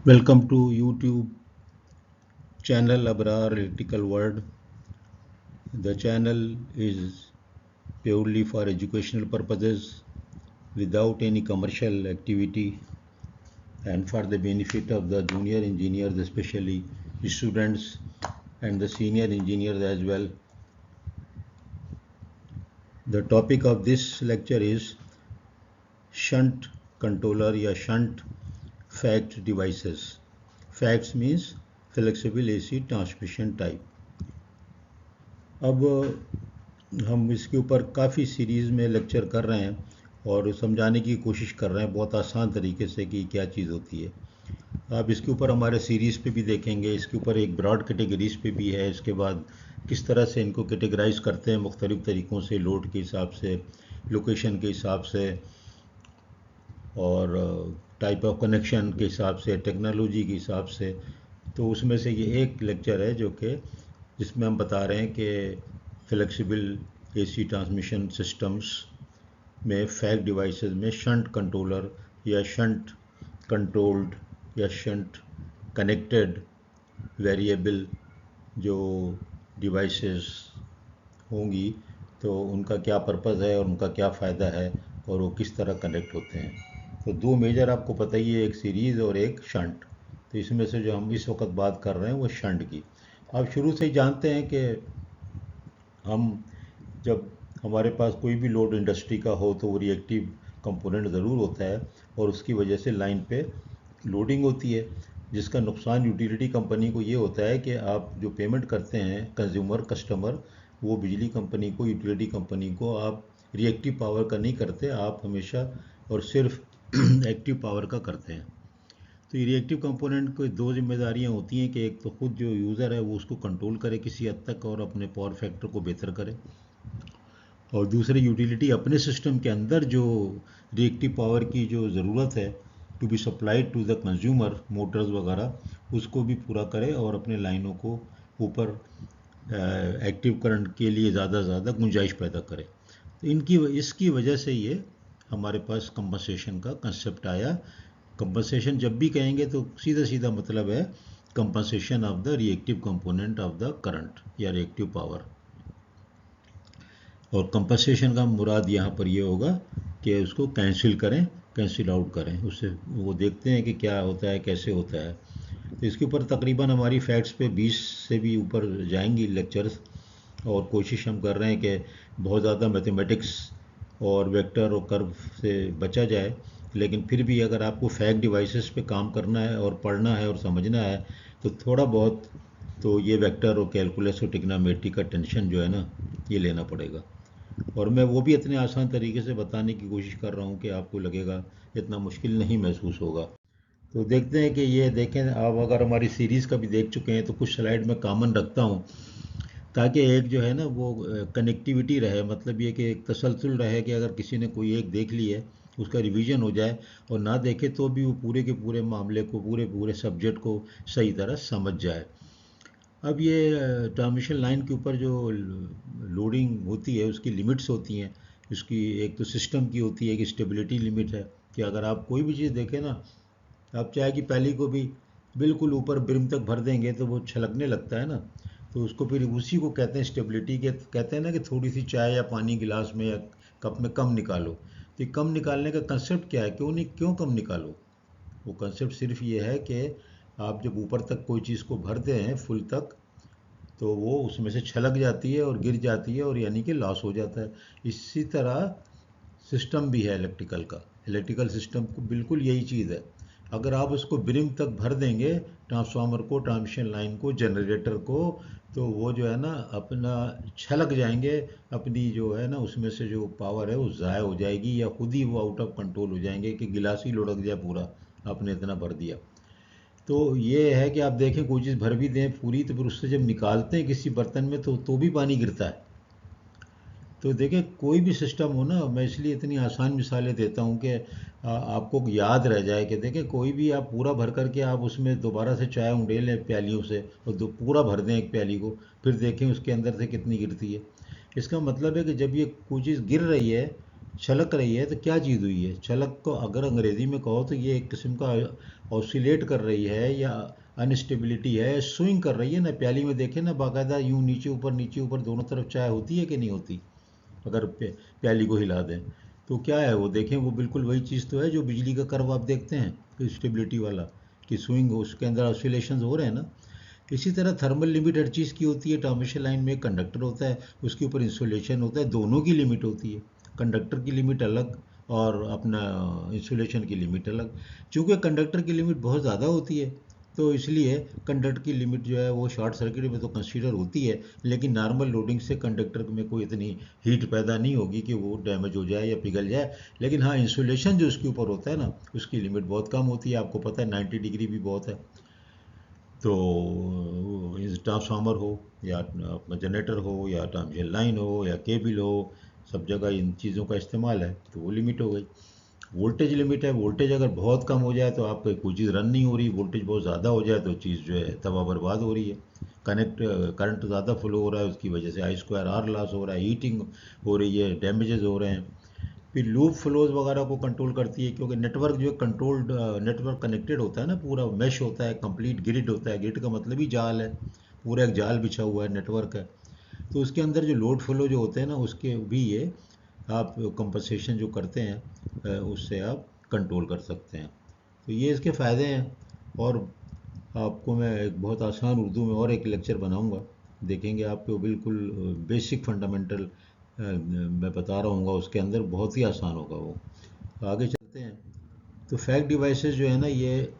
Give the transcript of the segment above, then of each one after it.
Welcome to YouTube channel Abrar Electrical World. The channel is purely for educational purposes without any commercial activity and for the benefit of the junior engineers, especially students and the senior engineers as well. The topic of this lecture is shunt controller or shunt fact devices. Facts means flexible AC transmission type. अब हम इसके ऊपर काफ़ी series में lecture कर रहे हैं और समझाने की कोशिश कर रहे हैं बहुत आसान तरीके से कि क्या चीज़ होती है। आप इसके ऊपर हमारे सीरीज़ पे भी देखेंगे, इसके ऊपर एक ब्रॉड कैटेगरीज पे भी है। इसके बाद किस तरह से इनको कैटेगराइज करते हैं मुख्तलिफ़ तरीक़ों से, लोड के हिसाब से, लोकेशन के हिसाब से और टाइप ऑफ कनेक्शन के हिसाब से, टेक्नोलॉजी के हिसाब से। तो उसमें से ये एक लेक्चर है जो कि जिसमें हम बता रहे हैं कि फ्लेक्सिबल एसी ट्रांसमिशन सिस्टम्स में फैक्ट डिवाइसेस में शंट कंट्रोलर या शंट कंट्रोल्ड या शंट कनेक्टेड वेरिएबल जो डिवाइसेस होंगी तो उनका क्या पर्पज़ है और उनका क्या फ़ायदा है और वो किस तरह कनेक्ट होते हैं। तो दो मेजर आपको पता ही है, एक सीरीज़ और एक शंट। तो इसमें से जो हम इस वक्त बात कर रहे हैं वो शंट की। आप शुरू से ही जानते हैं कि हम जब हमारे पास कोई भी लोड इंडस्ट्री का हो तो वो रिएक्टिव कंपोनेंट ज़रूर होता है और उसकी वजह से लाइन पे लोडिंग होती है, जिसका नुकसान यूटिलिटी कंपनी को ये होता है कि आप जो पेमेंट करते हैं कंज्यूमर कस्टमर, वो बिजली कंपनी को, यूटिलिटी कंपनी को आप रिएक्टिव पावर का नहीं करते, आप हमेशा और सिर्फ एक्टिव पावर का करते हैं। तो ये रिएक्टिव कंपोनेंट को दो जिम्मेदारियां होती हैं कि एक तो खुद जो यूज़र है वो उसको कंट्रोल करे किसी हद तक और अपने पावर फैक्टर को बेहतर करे, और दूसरे यूटिलिटी अपने सिस्टम के अंदर जो रिएक्टिव पावर की जो ज़रूरत है to be supplied to the consumer, motors वगैरह, उसको भी पूरा करे और अपने लाइनों को ऊपर एक्टिव करंट के लिए ज़्यादा से ज़्यादा गुंजाइश पैदा करे। तो इसकी वजह से ये हमारे पास कंपनसेशन का कंसेप्ट आया। कंपनसेशन जब भी कहेंगे तो सीधा सीधा मतलब है compensation of the reactive component of the current या रिएक्टिव पावर। और कंपनसेशन का मुराद यहाँ पर ये होगा कि उसको कैंसिल करें, कैंसिल आउट करें, उससे वो देखते हैं कि क्या होता है, कैसे होता है। तो इसके ऊपर तकरीबन हमारी फैक्ट्स पे 20 से भी ऊपर जाएंगी लेक्चर्स, और कोशिश हम कर रहे हैं कि बहुत ज़्यादा मैथमेटिक्स और वेक्टर और कर्व से बचा जाए, लेकिन फिर भी अगर आपको फैक्ट डिवाइसेस पे काम करना है और पढ़ना है और समझना है तो थोड़ा बहुत तो ये वेक्टर और कैलकुलस और टिग्नोमेट्री का टेंशन जो है ना, ये लेना पड़ेगा। और मैं वो भी इतने आसान तरीके से बताने की कोशिश कर रहा हूँ कि आपको लगेगा इतना मुश्किल नहीं महसूस होगा। तो देखते हैं कि ये देखें, आप अगर हमारी सीरीज़ का भी देख चुके हैं तो कुछ स्लाइड में कॉमन रखता हूँ ताकि एक जो है ना वो कनेक्टिविटी रहे, मतलब ये कि एक तसलसल रहे कि अगर किसी ने कोई एक देख ली है उसका रिवीजन हो जाए, और ना देखे तो भी वो पूरे के पूरे मामले को, पूरे पूरे सब्जेक्ट को सही तरह समझ जाए। अब ये ट्रांसमिशन लाइन के ऊपर जो लोडिंग होती है उसकी लिमिट्स होती हैं। इसकी एक तो सिस्टम की होती है कि स्टेबिलिटी लिमिट है कि अगर आप कोई भी चीज़ देखें ना, आप चाहे कि पहली को भी बिल्कुल ऊपर ब्रिम तक भर देंगे तो वो छलकने लगता है ना, तो उसको फिर उसी को कहते हैं स्टेबिलिटी के। कहते हैं ना कि थोड़ी सी चाय या पानी गिलास में या कप में कम निकालो, तो ये कम निकालने का कंसेप्ट क्या है, क्यों कम निकालो। वो कंसेप्ट सिर्फ ये है कि आप जब ऊपर तक कोई चीज़ को भरते हैं फुल तक तो वो उसमें से छलक जाती है और गिर जाती है और यानी कि लॉस हो जाता है। इसी तरह सिस्टम भी है इलेक्ट्रिकल का, इलेक्ट्रिकल सिस्टम को बिल्कुल यही चीज़ है। अगर आप उसको ब्रिम तक भर देंगे, ट्रांसफार्मर को, ट्रांसमिशन लाइन को, जनरेटर को, तो वो जो है ना अपना छलक जाएंगे, अपनी जो है ना उसमें से जो पावर है वो ज़ाय हो जाएगी या खुद ही वो आउट ऑफ कंट्रोल हो जाएंगे कि गिलास ही लुढ़क जाए पूरा, आपने इतना भर दिया। तो ये है कि आप देखें कोई चीज़ भर भी दें पूरी तो फिर उससे जब निकालते हैं किसी बर्तन में तो भी पानी गिरता है। तो देखें कोई भी सिस्टम हो ना, मैं इसलिए इतनी आसान मिसालें देता हूँ कि आपको याद रह जाए कि देखें कोई भी आप पूरा भर करके आप उसमें दोबारा से चाय उंडेलें प्यालियों से और पूरा भर दें एक प्याली को, फिर देखें उसके अंदर से कितनी गिरती है। इसका मतलब है कि जब ये कोई चीज़ गिर रही है छलक रही है तो क्या चीज़ हुई है? छलक को अगर अंग्रेज़ी में कहो तो ये एक किस्म का ऑसिलेट कर रही है या अनस्टेबिलिटी है, स्विंग कर रही है ना। प्याली में देखें ना, बाकायदा यूँ नीचे ऊपर दोनों तरफ चाय होती है कि नहीं होती? अगर प्याली को हिला दें तो क्या है वो, देखें वो बिल्कुल वही चीज़ तो है जो बिजली का कर्व आप देखते हैं स्टेबिलिटी वाला, कि स्विंग उसके अंदर ऑसिलेशंस हो रहे हैं ना। इसी तरह थर्मल लिमिट हर चीज़ की होती है। ट्रांसमिशन लाइन में एक कंडक्टर होता है, उसके ऊपर इंसुलेशन होता है, दोनों की लिमिट होती है। कंडक्टर की लिमिट अलग और अपना इंसुलेशन की लिमिट अलग। चूँकि कंडक्टर की लिमिट बहुत ज़्यादा होती है तो इसलिए कंडक्टर की लिमिट जो है वो शॉर्ट सर्किट में तो कंसीडर होती है, लेकिन नॉर्मल लोडिंग से कंडक्टर में कोई इतनी हीट पैदा नहीं होगी कि वो डैमेज हो जाए या पिघल जाए। लेकिन हाँ, इंसुलेशन जो उसके ऊपर होता है ना, उसकी लिमिट बहुत कम होती है। आपको पता है 90 डिग्री भी बहुत है। तो ट्रांसफार्मर हो या अपना जनरेटर हो या ट्रांसमिशन लाइन हो या केबल हो, सब जगह इन चीज़ों का इस्तेमाल है तो वो लिमिट हो गई। वोल्टेज लिमिट है। वोल्टेज अगर बहुत कम हो जाए तो आपको कोई चीज़ रन नहीं हो रही, वोल्टेज बहुत ज़्यादा हो जाए तो चीज़ जो है तबाह बर्बाद हो रही है। करंट ज़्यादा फ्लो हो रहा है, उसकी वजह से I2R लॉस हो रहा है, हीटिंग हो रही है, डैमेजेस हो रहे हैं। फिर लूप फ्लोज वगैरह को कंट्रोल करती है, क्योंकि नेटवर्क जो है कंट्रोल्ड नेटवर्क कनेक्टेड होता है ना, पूरा मैश होता है, कंप्लीट ग्रिड होता है। ग्रिड का मतलब ही जाल है, पूरा एक जाल बिछा हुआ है, नेटवर्क है। तो उसके अंदर जो लोड फ्लो जो होते हैं ना, उसके भी ये आप कंपनसेशन जो करते हैं उससे आप कंट्रोल कर सकते हैं। तो ये इसके फ़ायदे हैं। और आपको मैं एक बहुत आसान उर्दू में और एक लेक्चर बनाऊंगा, देखेंगे आपको बिल्कुल बेसिक फंडामेंटल मैं बता रहा हूँ, उसके अंदर बहुत ही आसान होगा वो। तो आगे चलते हैं। तो फैक्ट डिवाइसेस जो है ना, ये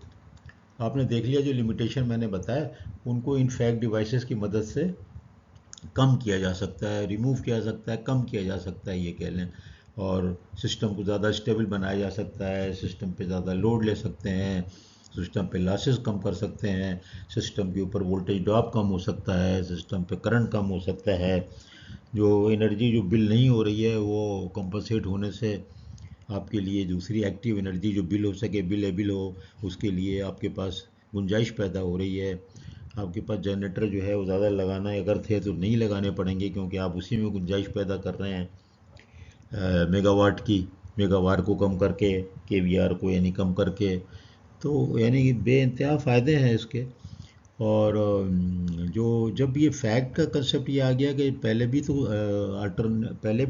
आपने देख लिया जो लिमिटेशन मैंने बताया, उनको इन फैक्ट डिवाइसेस की मदद से कम किया जा सकता है, रिमूव किया जा सकता है, कम किया जा सकता है ये कह लें। और सिस्टम को ज़्यादा स्टेबल बनाया जा सकता है, सिस्टम पे ज़्यादा लोड ले सकते हैं, सिस्टम पे लॉसेस कम कर सकते हैं, सिस्टम के ऊपर वोल्टेज ड्रॉप कम हो सकता है, सिस्टम पे करंट कम हो सकता है। जो एनर्जी जो बिल नहीं हो रही है वो कंपनसेट होने से आपके लिए दूसरी एक्टिव एनर्जी जो बिल हो सके, बिल एबिल हो, उसके लिए आपके पास गुंजाइश पैदा हो रही है। आपके पास जनरेटर जो है वो ज़्यादा लगाना अगर थे तो नहीं लगाने पड़ेंगे, क्योंकि आप उसी में गुंजाइश पैदा कर रहे हैं मेगावाट की, मेगावार को कम करके, केवीआर को यानी कम करके। तो यानी कि बेइंतहा फ़ायदे हैं इसके। और जो जब ये फैक्ट का कंसेप्ट ये आ गया कि पहले भी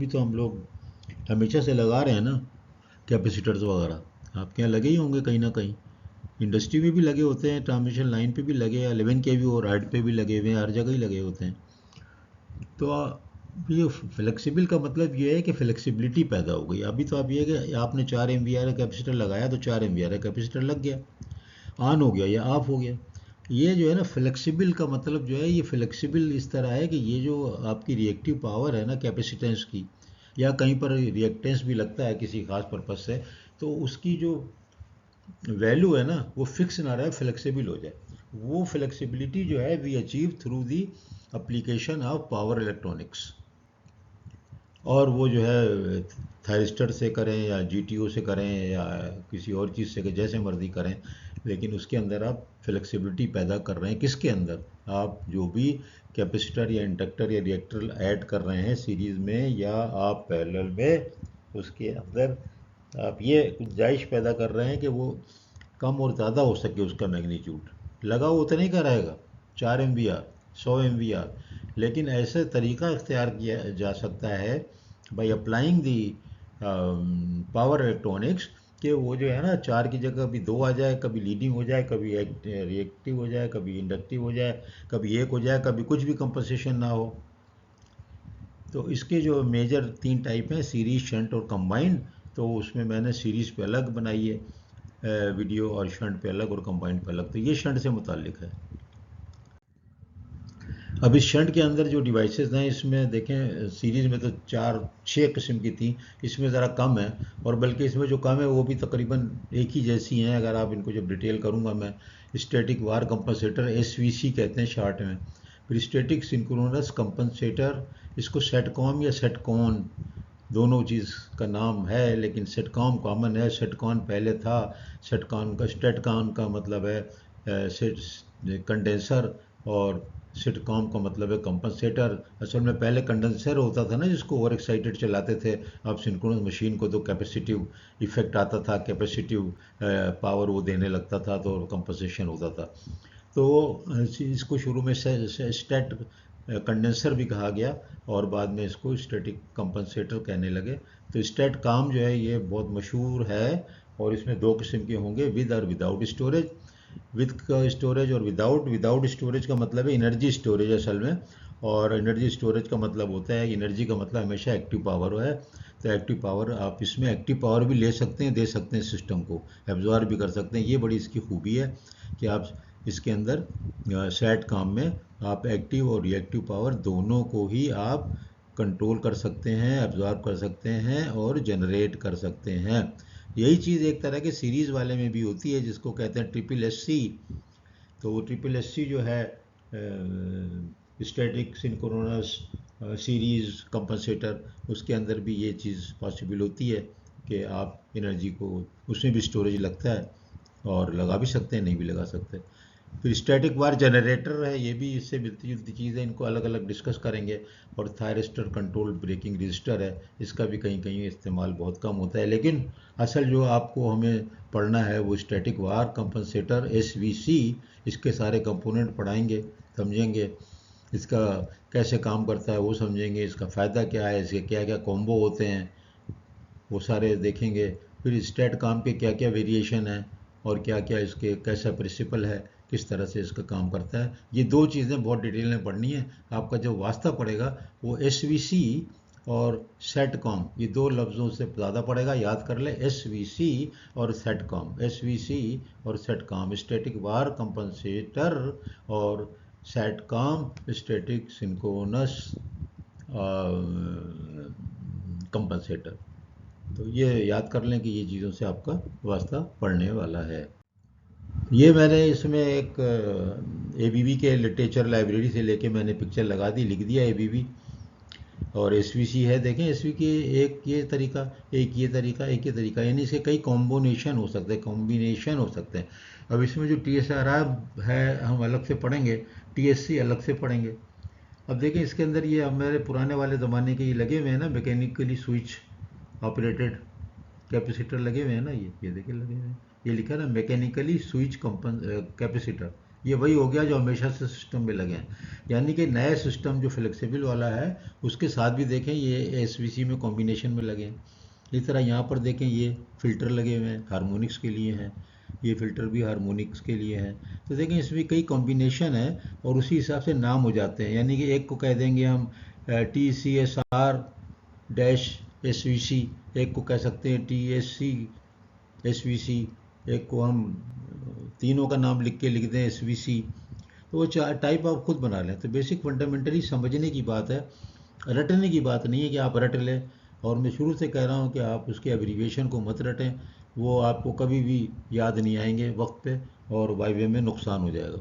तो हम लोग हमेशा से लगा रहे हैं ना कैपेसिटर्स वगैरह, आपके यहाँ लगे ही होंगे कहीं ना कहीं। इंडस्ट्री में भी लगे होते हैं, ट्रांसमिशन लाइन पे भी लगे, 11 के भी और राइड पे भी लगे हुए हैं, हर जगह ही लगे होते हैं। तो ये फ्लेक्सिबल का मतलब ये है कि फ्लेक्सिबिलिटी पैदा हो गई। अभी तो आप ये कि आपने 4 MVAR का कैपेसिटर लगाया तो 4 MVAR का कैपेसिटर लग गया, ऑन हो गया या ऑफ हो गया। ये जो है ना फ्लेक्सिबल का मतलब जो है, ये फ्लेक्सिबल इस तरह है कि ये जो आपकी रिएक्टिव पावर है ना कैपेसिटेंस की, या कहीं पर रिएक्टेंस भी लगता है किसी खास पर्पज से, तो उसकी जो वैल्यू है ना वो फिक्स ना रहे, फ्लेक्सिबल हो जाए। वो फ्लेक्सिबिलिटी जो है we achieve through the application of power electronics. और वो जो है थायरिस्टर से करें या जीटीओ से करें या किसी और चीज़ से करें, जैसे मर्जी करें, लेकिन उसके अंदर आप फ्लेक्सिबिलिटी पैदा कर रहे हैं। किसके अंदर? आप जो भी कैपेसिटर या इंडक्टर या रिएक्टर ऐड कर रहे हैं सीरीज़ में या आप पैरेलल में, उसके अंदर आप ये गुंजाइश पैदा कर रहे हैं कि वो कम और ज़्यादा हो सके उसका मैग्नीट्यूड। लगा वो उतना ही का रहेगा, 4 MVAR, 100 MVAR, लेकिन ऐसे तरीका इख्तियार किया जा सकता है by applying the power electronics, कि वो जो है ना 4 की जगह कभी 2 आ जाए, कभी लीडिंग हो जाए, कभी रिएक्टिव हो जाए, कभी इंडक्टिव हो जाए, कभी एक हो जाए, कभी कुछ भी कंपनसेशन ना हो। तो इसके जो मेजर 3 टाइप हैं, सीरीज, शंट और कंबाइंड। तो उसमें मैंने सीरीज़ पे अलग बनाई है वीडियो, और शंट पे अलग और कंबाइंड पे अलग। तो ये शंट से मुतालिक है। अब इस शंट के अंदर जो डिवाइसेस हैं, इसमें देखें सीरीज़ में तो 4-6 किस्म की थी, इसमें ज़रा कम है। और बल्कि इसमें जो कम है वो भी तकरीबन एक ही जैसी हैं। अगर आप इनको जब डिटेल करूँगा मैं, स्टैटिक वार कंपनसेटर, SVC कहते हैं शार्ट में। फिर स्टैटिक सिंक्रोनस कंपनसेटर, इसको सेटकॉम या सेटकॉन दोनों चीज़ का नाम है, लेकिन सेटकॉम कॉमन है, सेटकॉन पहले था। सेटकॉन का स्टेटकॉन का मतलब है कंडेंसर, और सिटकॉम का मतलब है कंपनसेटर। असल में पहले कंडेंसर होता था ना, जिसको ओवर एक्साइटेड चलाते थे। अब सिंक्रोनस मशीन को तो कैपेसिटिव इफेक्ट आता था, कैपेसिटिव पावर वो देने लगता था, तो कंपनसेशन होता था। तो इसको शुरू में स्टेट कंडेंसर भी कहा गया, और बाद में इसको स्टैटिक कंपनसेटर कहने लगे। तो स्टेट काम जो है ये बहुत मशहूर है, और इसमें दो किस्म के होंगे, विद और विदाउट स्टोरेज। विद का स्टोरेज और विदाउट स्टोरेज का मतलब है एनर्जी स्टोरेज असल में। और एनर्जी स्टोरेज का मतलब होता है, एनर्जी का मतलब हमेशा एक्टिव पावर है। तो एक्टिव पावर, आप इसमें एक्टिव पावर भी ले सकते हैं, दे सकते हैं, सिस्टम को एब्जॉर्ब भी कर सकते हैं। ये बड़ी इसकी खूबी है कि आप इसके अंदर सेट काम में आप एक्टिव और रिएक्टिव पावर दोनों को ही आप कंट्रोल कर सकते हैं, एब्जॉर्ब कर सकते हैं और जनरेट कर सकते हैं। यही चीज़ एक तरह के सीरीज़ वाले में भी होती है, जिसको कहते हैं ट्रिपल एस सी। तो वो ट्रिपल एस सी जो है, स्टैटिक सिंक्रोनस सीरीज़ कंपनसेटर, उसके अंदर भी ये चीज़ पॉसिबल होती है कि आप एनर्जी को, उसमें भी स्टोरेज लगता है, और लगा भी सकते हैं, नहीं भी लगा सकते। फिर स्टैटिक वार जनरेटर है, ये भी इससे मिलती जुलती चीज़ है, इनको अलग अलग डिस्कस करेंगे। और थायरिस्टर कंट्रोल ब्रेकिंग रजिस्टर है, इसका भी कहीं कहीं इस्तेमाल बहुत कम होता है। लेकिन असल जो आपको हमें पढ़ना है वो स्टैटिक वार कंपनसेटर एसवीसी, इसके सारे कंपोनेंट पढ़ाएंगे, समझेंगे, इसका कैसे काम करता है वो समझेंगे, इसका फ़ायदा क्या है, इसके क्या क्या कॉम्बो होते हैं वो सारे देखेंगे। फिर स्टैट काम के क्या क्या वेरिएशन है, और क्या क्या इसके कैसा प्रिंसिपल है, किस तरह से इसका काम करता है। ये दो चीज़ें बहुत डिटेल में पढ़नी है। आपका जो वास्ता पड़ेगा वो एसवीसी और सेटकॉम, ये दो लफ्ज़ों से ज़्यादा पड़ेगा, याद कर ले, एसवीसी और सेटकॉम। एसवीसी और सेटकॉम, स्टैटिक वार कंपनसेटर और सेटकॉम स्टैटिक सिंक्रोनस कंपनसेटर। तो ये याद कर लें कि ये चीज़ों से आपका वास्ता पढ़ने वाला है। ये मैंने इसमें एक एबीवी के लिटरेचर लाइब्रेरी से लेके मैंने पिक्चर लगा दी, लिख दिया एबीवी। और एसवीसी है, देखें एसवी की एक ये तरीका, एक ये तरीका, एक ये तरीका, यानी इसके कई कॉम्बिनेशन हो सकते हैं, कॉम्बिनेशन हो सकते हैं। अब इसमें जो TSR है हम अलग से पढ़ेंगे, TSC अलग से पढ़ेंगे। अब देखें इसके अंदर ये हमारे पुराने वाले ज़माने के ये लगे हुए हैं ना, मैकेनिकली स्विच ऑपरेटेड कैपेसिटर लगे हुए हैं ना, ये देखिए लगे हुए हैं, ये लिखा है ना मैकेनिकली स्विच कैपेसिटर। ये वही हो गया जो हमेशा से सिस्टम में लगे हैं। यानी कि नए सिस्टम जो फ्लेक्सिबल वाला है उसके साथ भी देखें ये एसवीसी में कॉम्बिनेशन में लगे हैं। इस तरह यहाँ पर देखें ये फिल्टर लगे हुए हैं, हारमोनिक्स के लिए हैं, ये फिल्टर भी हारमोनिक्स के लिए हैं। तो देखें इसमें कई कॉम्बिनेशन है, और उसी हिसाब से नाम हो जाते हैं। यानी कि एक को कह देंगे हम TCSR डैश SVC, एक को कह सकते हैं TSC SVC, एक को हम तीनों का नाम लिख दें SVC। तो वो चार टाइप आप खुद बना लें। तो बेसिक फंडामेंटली समझने की बात है, रटने की बात नहीं है कि आप रट लें। और मैं शुरू से कह रहा हूँ कि आप उसके एब्रीविएशन को मत रटें, वो आपको कभी भी याद नहीं आएंगे वक्त पे, और वाइवे में नुकसान हो जाएगा।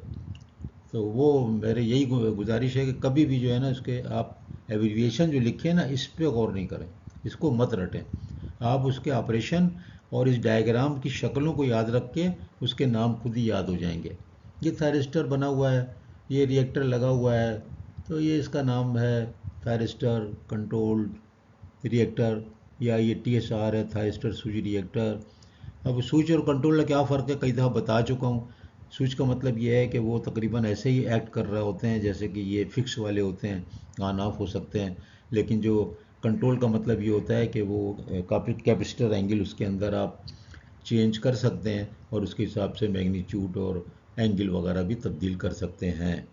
तो वो मेरे यही गुजारिश है कि कभी भी जो है ना इसके आप एब्रीविएशन जो लिखे हैं ना, इस पर गौर नहीं करें, इसको मत रटें। आप उसके ऑपरेशन और इस डायग्राम की शक्लों को याद रख के उसके नाम खुद ही याद हो जाएंगे। ये थायरिस्टर बना हुआ है, ये रिएक्टर लगा हुआ है, तो ये इसका नाम है थायरिस्टर कंट्रोल्ड रिएक्टर, या ये TSR है, थायरिस्टर स्विच रिएक्टर। अब स्विच और कंट्रोल का क्या फ़र्क है, कई दफ़ा बता चुका हूँ। स्विच का मतलब ये है कि वो तकरीबन ऐसे ही एक्ट कर रहे होते हैं जैसे कि ये फिक्स वाले होते हैं, ऑन ऑफ हो सकते हैं। लेकिन जो कंट्रोल का मतलब ये होता है कि वो कैपेसिटर एंगल उसके अंदर आप चेंज कर सकते हैं, और उसके हिसाब से मैग्नीट्यूड और एंगल वगैरह भी तब्दील कर सकते हैं।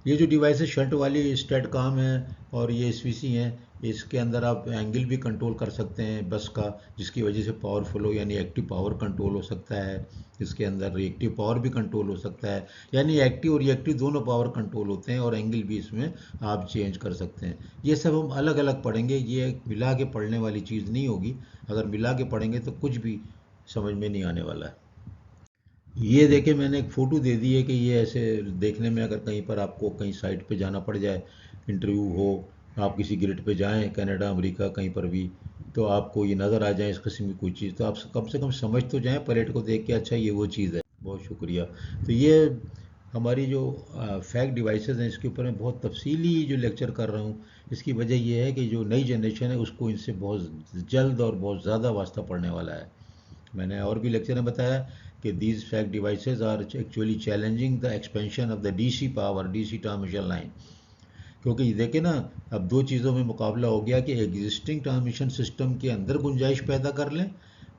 ये जो डिवाइस है शंट वाली स्टेट काम है, और ये SVC हैं, इसके अंदर आप एंगल भी कंट्रोल कर सकते हैं बस का, जिसकी वजह से पावर फ्लो यानी एक्टिव पावर कंट्रोल हो सकता है। इसके अंदर रिएक्टिव पावर भी कंट्रोल हो सकता है, यानी एक्टिव और रिएक्टिव दोनों पावर कंट्रोल होते हैं, और एंगल भी इसमें आप चेंज कर सकते हैं। ये सब हम अलग अलग पढ़ेंगे, ये मिला के पढ़ने वाली चीज़ नहीं होगी। अगर मिला के पढ़ेंगे तो कुछ भी समझ में नहीं आने वाला है। ये देखे मैंने एक फ़ोटो दे दी है कि ये ऐसे देखने में, अगर कहीं पर आपको कहीं साइट पे जाना पड़ जाए, इंटरव्यू हो, आप किसी ग्रिड पे जाएं कनाडा अमेरिका कहीं पर भी, तो आपको ये नज़र आ जाए इस किस्म की कोई चीज़, तो आप कम से कम समझ तो जाएं परेड को देख के, अच्छा ये वो चीज़ है। बहुत शुक्रिया। तो ये हमारी जो फैक्ट डिवाइसेस हैं इसके ऊपर मैं बहुत तफसीली जो लेक्चर कर रहा हूँ, इसकी वजह यह है कि जो नई जनरेशन है उसको इनसे बहुत जल्द और बहुत ज़्यादा वास्ता पड़ने वाला है। मैंने और भी लेक्चर में बताया कि these fact devices are actually challenging the expansion of the DC power, DC transmission line. क्योंकि देखिए ना, अब दो चीज़ों में मुकाबला हो गया कि एग्जिस्टिंग ट्रांसमिशन सिस्टम के अंदर गुंजाइश पैदा कर लें,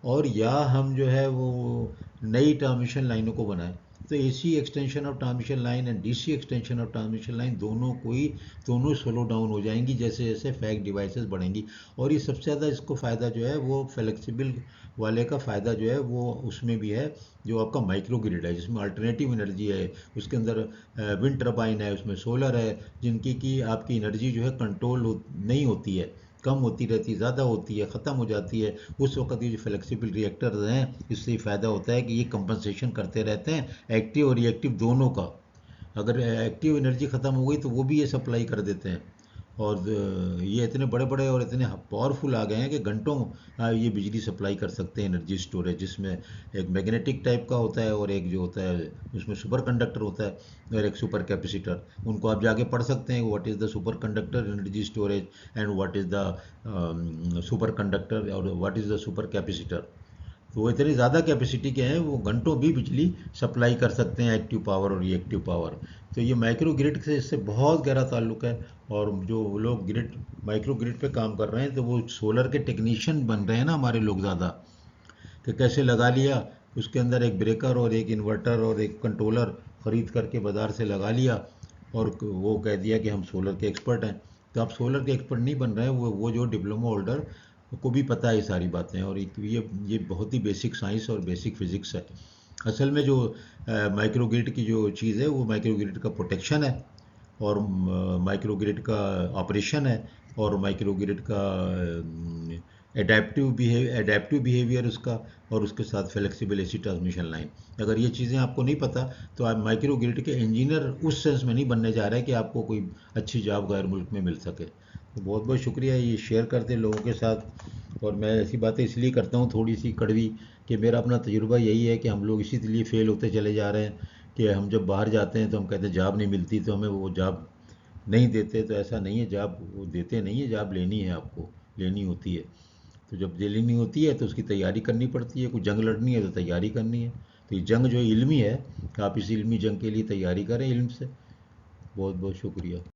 और या हम जो है वो नई ट्रांसमिशन लाइनों को बनाएं। तो AC extension of transmission line and DC extension of transmission line दोनों स्लो डाउन हो जाएंगी जैसे जैसे फैक्ट डिवाइसेस बढ़ेंगी। और ये सबसे ज़्यादा इसको फ़ायदा जो है वो फ्लेक्सिबल वाले का फ़ायदा जो है वो उसमें भी है, जो आपका माइक्रो ग्रिड है जिसमें अल्टरनेटिव एनर्जी है, उसके अंदर विंड टर्बाइन है, उसमें सोलर है, जिनकी की आपकी एनर्जी जो है कंट्रोल नहीं होती है, कम होती रहती है, ज़्यादा होती है, ख़त्म हो जाती है। उस वक्त ये जो फ्लेक्सिबल रिएक्टर्स हैं इससे फ़ायदा होता है कि ये कंपनसेशन करते रहते हैं एक्टिव और रिएक्टिव दोनों का। अगर एक्टिव एनर्जी ख़त्म हो गई तो वो भी ये सप्लाई कर देते हैं। और ये इतने बड़े बड़े और इतने पावरफुल आ गए हैं कि घंटों ये बिजली सप्लाई कर सकते हैं। एनर्जी स्टोरेज जिसमें एक मैग्नेटिक टाइप का होता है और एक जो होता है उसमें सुपर कंडक्टर होता है और एक सुपर कैपेसिटर। उनको आप जाके पढ़ सकते हैं, what is the super conductor energy storage and what is the super conductor और what is the super capacitor. तो वो इतनी ज़्यादा कैपेसिटी के हैं, वो घंटों भी बिजली सप्लाई कर सकते हैं, एक्टिव पावर और रिएक्टिव पावर। तो ये माइक्रो ग्रिड से इससे बहुत गहरा ताल्लुक है। और जो लोग ग्रिड माइक्रो ग्रिड पे काम कर रहे हैं तो वो सोलर के टेक्नीशियन बन रहे हैं ना हमारे लोग ज़्यादा, कि कैसे लगा लिया, उसके अंदर एक ब्रेकर और एक इन्वर्टर और एक कंट्रोलर ख़रीद करके बाज़ार से लगा लिया और वो कह दिया कि हम सोलर के एक्सपर्ट हैं। तो आप सोलर के एक्सपर्ट नहीं बन रहे हैं, वो जो डिप्लोमा होल्डर को भी पता है ये सारी बातें, और ये बहुत ही बेसिक साइंस और बेसिक फिज़िक्स है। असल में जो माइक्रो ग्रिड की जो चीज़ है वो माइक्रो ग्रिड का प्रोटेक्शन है, और माइक्रो ग्रिड का ऑपरेशन है, और माइक्रो ग्रिड का एडेप्टिव बिहेवियर उसका, और उसके साथ फ्लेक्सिबल एसी ट्रांसमिशन लाइन। अगर ये चीज़ें आपको नहीं पता तो आप माइक्रो ग्रिड के इंजीनियर उस सेंस में नहीं बनने जा रहे कि आपको कोई अच्छी जॉब गैर मुल्क में मिल सके। तो बहुत बहुत शुक्रिया ये शेयर करते लोगों के साथ। और मैं ऐसी बातें इसलिए करता हूँ थोड़ी सी कड़वी, कि मेरा अपना तजुर्बा यही है कि हम लोग इसी लिए फ़ेल होते चले जा रहे हैं कि हम जब बाहर जाते हैं तो हम कहते हैं जॉब नहीं मिलती, तो हमें वो जॉब नहीं देते। तो ऐसा नहीं है, जॉब वो देते नहीं है, जॉब लेनी है, आपको लेनी होती है। तो जब लेनी होती है तो उसकी तैयारी करनी पड़ती है, कोई जंग लड़नी है तो तैयारी करनी है। तो ये जंग जो इल्मी है, आप इस इल्मी जंग के लिए तैयारी करें इल्म से। बहुत बहुत शुक्रिया।